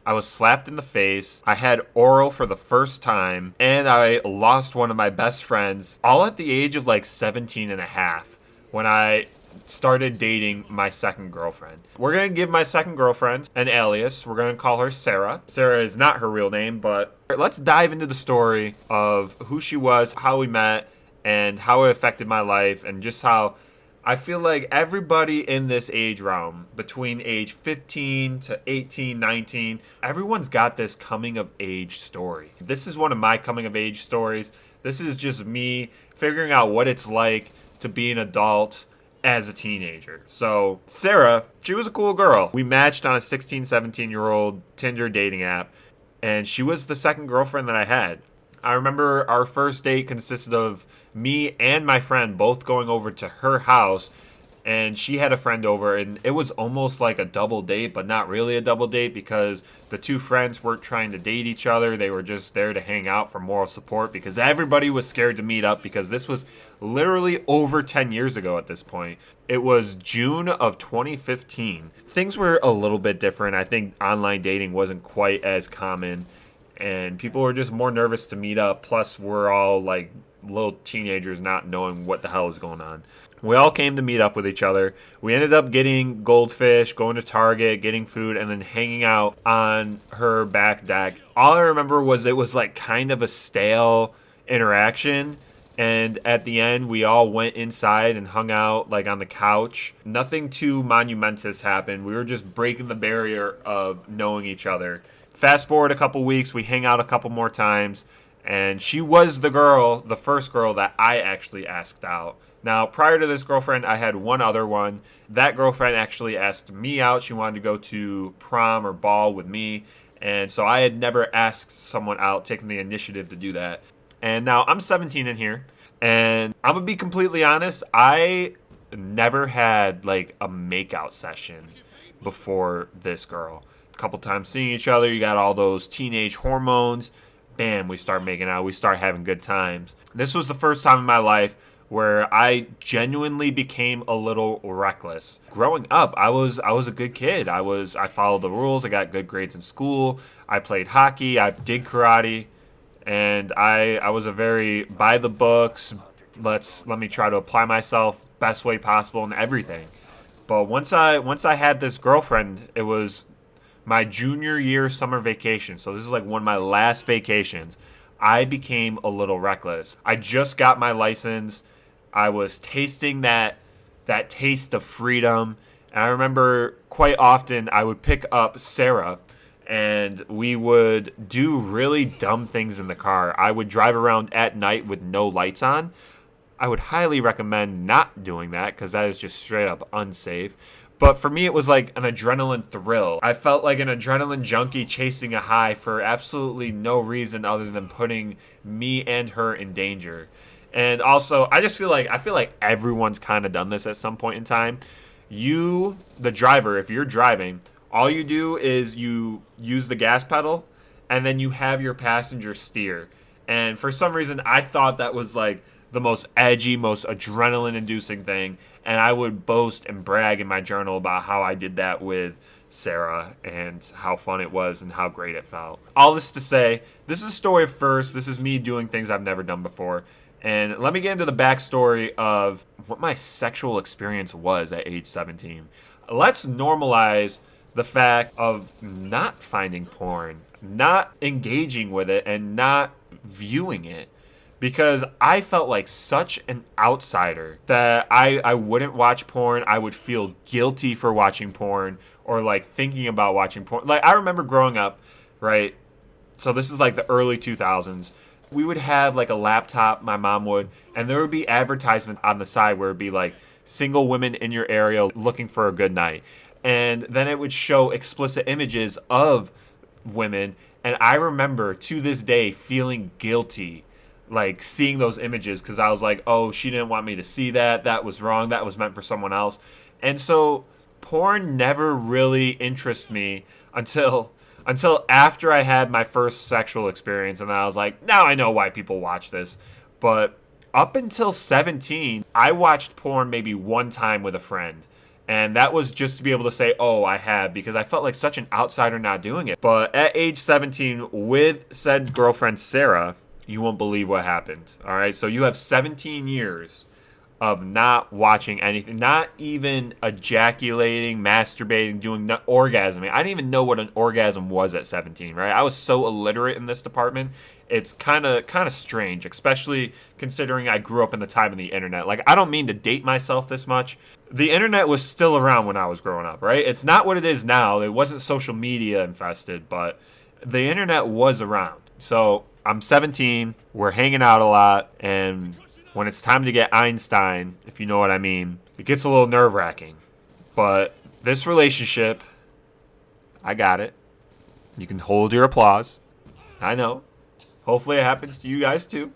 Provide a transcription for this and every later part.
I was slapped in the face. I had oral for the first time. And I lost one of my best friends all at the age of like 17 and a half when I started dating my second girlfriend. We're going to give my second girlfriend an alias. We're going to call her Sarah. Sarah is not her real name, but let's dive into the story of who she was, how we met, and how it affected my life, and just how I feel like everybody in this age realm, between age 15 to 18, 19, everyone's got this coming of age story. This is one of my coming of age stories. This is just me figuring out what it's like to be an adult as a teenager. So Sarah, she was a cool girl. We matched on a 16, 17-year-old Tinder dating app, and she was the second girlfriend that I had. I remember our first date consisted of me and my friend both going over to her house, and she had a friend over, and it was almost like a double date, but not really a double date because the two friends weren't trying to date each other. They were just there to hang out for moral support because everybody was scared to meet up because this was literally over 10 years ago at this point. It was June of 2015. Things were a little bit different. I think online dating wasn't quite as common, and people were just more nervous to meet up. Plus, we're all like little teenagers not knowing what the hell is going on. We all came to meet up with each other. We ended up getting goldfish, going to Target, getting food, and then hanging out on her back deck. All I remember was it was like kind of a stale interaction. And at the end, we all went inside and hung out like on the couch. Nothing too monumentous happened. We were just breaking the barrier of knowing each other. Fast forward a couple weeks, we hang out a couple more times. And she was the first girl that I actually asked out. Now, prior to this girlfriend, I had one other one. That girlfriend actually asked me out. She wanted to go to prom or ball with me. And so I had never asked someone out, taken the initiative to do that. And now I'm 17 in here. And I'm going to be completely honest. I never had like a makeout session before this girl. A couple times seeing each other. You got all those teenage hormones. Bam, we start making out. We start having good times. This was the first time in my life where I genuinely became a little reckless. Growing up, I was a good kid. I followed the rules. I got good grades in school. I played hockey. I did karate, and I was a very by the books. Let me try to apply myself best way possible in everything. But once I had this girlfriend, it was my junior year summer vacation. So this is like one of my last vacations. I became a little reckless. I just got my license. I was tasting that taste of freedom. And I remember quite often I would pick up Sarah and we would do really dumb things in the car. I would drive around at night with no lights on. I would highly recommend not doing that because that is just straight up unsafe. But for me, it was like an adrenaline thrill. I felt like an adrenaline junkie chasing a high for absolutely no reason other than putting me and her in danger. And also, I feel like everyone's kind of done this at some point in time. You, the driver, if you're driving, all you do is you use the gas pedal and then you have your passenger steer. And for some reason, I thought that was like the most edgy, most adrenaline-inducing thing. And I would boast and brag in my journal about how I did that with Sarah and how fun it was and how great it felt. All this to say, this is a story of first. This is me doing things I've never done before. And let me get into the backstory of what my sexual experience was at age 17. Let's normalize the fact of not finding porn, not engaging with it, and not viewing it. Because I felt like such an outsider that I wouldn't watch porn. I would feel guilty for watching porn or like thinking about watching porn. Like I remember growing up, right? So this is like the early 2000s. We would have like a laptop, my mom would, and there would be advertisements on the side where it'd be like single women in your area looking for a good night. And then it would show explicit images of women. And I remember to this day feeling guilty like seeing those images because I was like, oh, she didn't want me to see that. That was wrong. That was meant for someone else. And so porn never really interested me until after I had my first sexual experience. And then I was like, now I know why people watch this. But up until 17, I watched porn maybe one time with a friend. And that was just to be able to say, oh, I have, because I felt like such an outsider not doing it. But at age 17, with said girlfriend Sarah, you won't believe what happened. All right. So you have 17 years of not watching anything, not even ejaculating, masturbating, doing orgasming. I didn't even know what an orgasm was at 17, right? I was so illiterate in this department. It's kind of strange, especially considering I grew up in the time of the internet. Like, I don't mean to date myself this much. The internet was still around when I was growing up, right? It's not what it is now. It wasn't social media infested, but the internet was around. So I'm 17, we're hanging out a lot, and when it's time to get Einstein, if you know what I mean, it gets a little nerve-wracking. But this relationship, I got it. You can hold your applause. I know. Hopefully it happens to you guys too.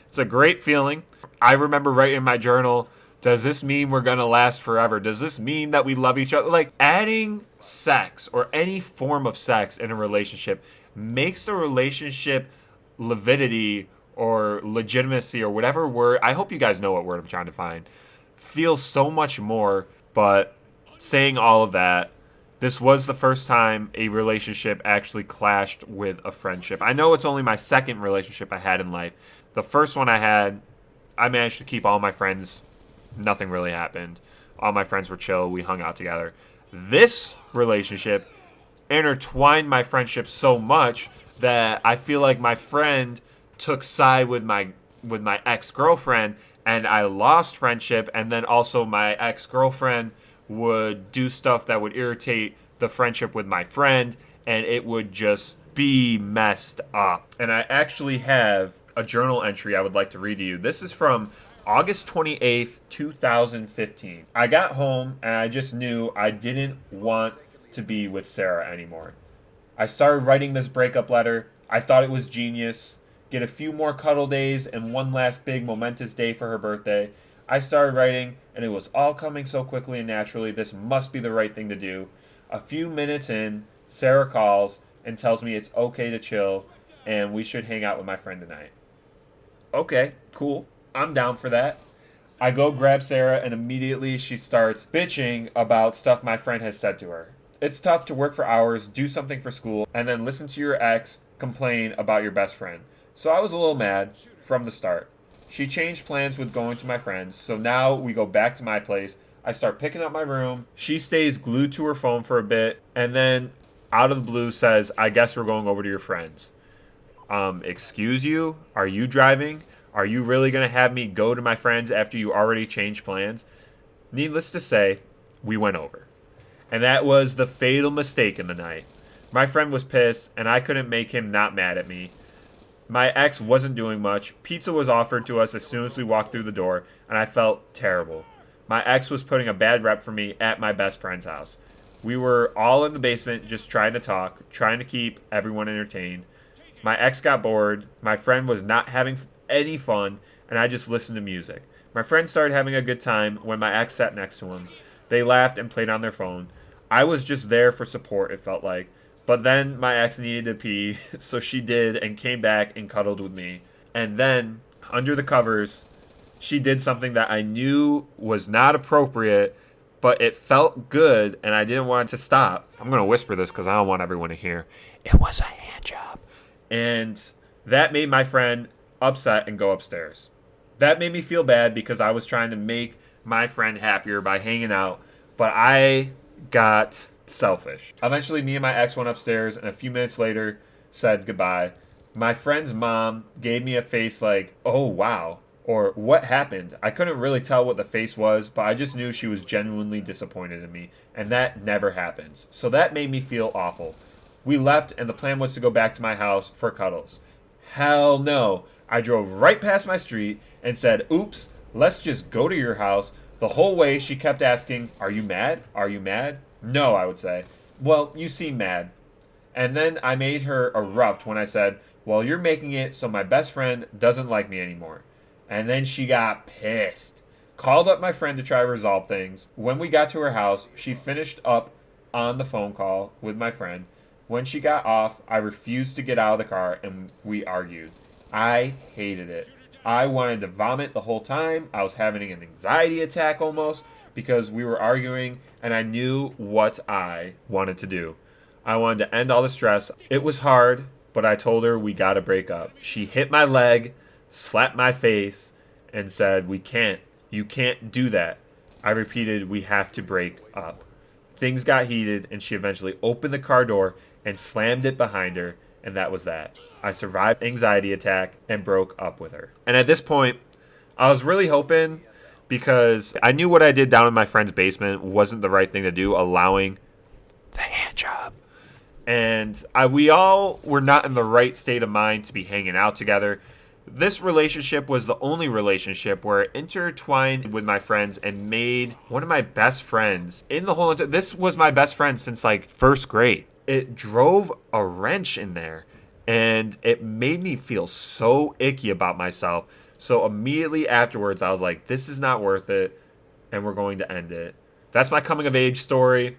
It's a great feeling. I remember writing in my journal, does this mean we're going to last forever? Does this mean that we love each other? Like, adding sex or any form of sex in a relationship makes the relationship lividity or legitimacy or whatever word, I hope you guys know what word I'm trying to find, feels so much more. But saying all of that, this was the first time a relationship actually clashed with a friendship. I know it's only my second relationship I had in life. The first one I had, I managed to keep all my friends. Nothing really happened. All my friends were chill. We hung out together. This relationship intertwined my friendship so much that I feel like my friend took side with my ex-girlfriend, and I lost friendship. And then also my ex-girlfriend would do stuff that would irritate the friendship with my friend, and it would just be messed up. And I actually have a journal entry I would like to read to you. This is from August 28th, 2015. I got home and I just knew I didn't want to be with Sarah anymore. I started writing this breakup letter. I thought it was genius. Get a few more cuddle days and one last big momentous day for her birthday. I started writing, and it was all coming so quickly and naturally. This must be the right thing to do. A few minutes in, Sarah calls and tells me it's okay to chill and we should hang out with my friend tonight. Okay, cool. I'm down for that. I go grab Sarah, and immediately she starts bitching about stuff my friend has said to her. It's tough to work for hours, do something for school, and then listen to your ex complain about your best friend. So I was a little mad from the start. She changed plans with going to my friends, so now we go back to my place. I start picking up my room. She stays glued to her phone for a bit, and then out of the blue says, I guess we're going over to your friends. Excuse you? Are you driving? Are you really going to have me go to my friends after you already changed plans? Needless to say, we went over. And that was the fatal mistake in the night. My friend was pissed, and I couldn't make him not mad at me. My ex wasn't doing much. Pizza was offered to us as soon as we walked through the door, and I felt terrible. My ex was putting a bad rep for me at my best friend's house. We were all in the basement just trying to talk, trying to keep everyone entertained. My ex got bored. My friend was not having any fun, and I just listened to music. My friend started having a good time when my ex sat next to him. They laughed and played on their phone. I was just there for support, it felt like. But then my ex needed to pee, so she did and came back and cuddled with me. And then, under the covers, she did something that I knew was not appropriate, but it felt good, and I didn't want it to stop. I'm going to whisper this because I don't want everyone to hear. It was a hand job. And that made my friend upset and go upstairs. That made me feel bad because I was trying to make my friend happier by hanging out, but I got selfish. Eventually, me and my ex went upstairs, and a few minutes later said goodbye. My friend's mom gave me a face like, oh wow, or what happened? I couldn't really tell what the face was, but I just knew she was genuinely disappointed in me, and that never happens. So that made me feel awful. We left, and the plan was to go back to my house for cuddles. Hell no. I drove right past my street and said, oops, let's just go to your house. The whole way she kept asking, are you mad? Are you mad? No, I would say. Well, you seem mad. And then I made her erupt when I said, well, you're making it so my best friend doesn't like me anymore. And then she got pissed. Called up my friend to try to resolve things. When we got to her house, she finished up on the phone call with my friend. When she got off, I refused to get out of the car and we argued. I hated it. I wanted to vomit the whole time. I was having an anxiety attack almost. because we were arguing and I knew what I wanted to do. I wanted to end all the stress. It was hard, but I told her we gotta break up. She hit my leg, slapped my face, and said, "We can't. You can't do that." I repeated, "We have to break up." Things got heated, and she eventually opened the car door and slammed it behind her, and that was that. I survived anxiety attack and broke up with her. And at this point, I was really hoping, because I knew what I did down in my friend's basement wasn't the right thing to do, allowing the hand job. And we all were not in the right state of mind to be hanging out together. This relationship was the only relationship where it intertwined with my friends and made one of my best friends in the whole. This was my best friend since like first grade. It drove a wrench in there, and it made me feel so icky about myself. So immediately afterwards, I was like, this is not worth it, and we're going to end it. That's my coming of age story.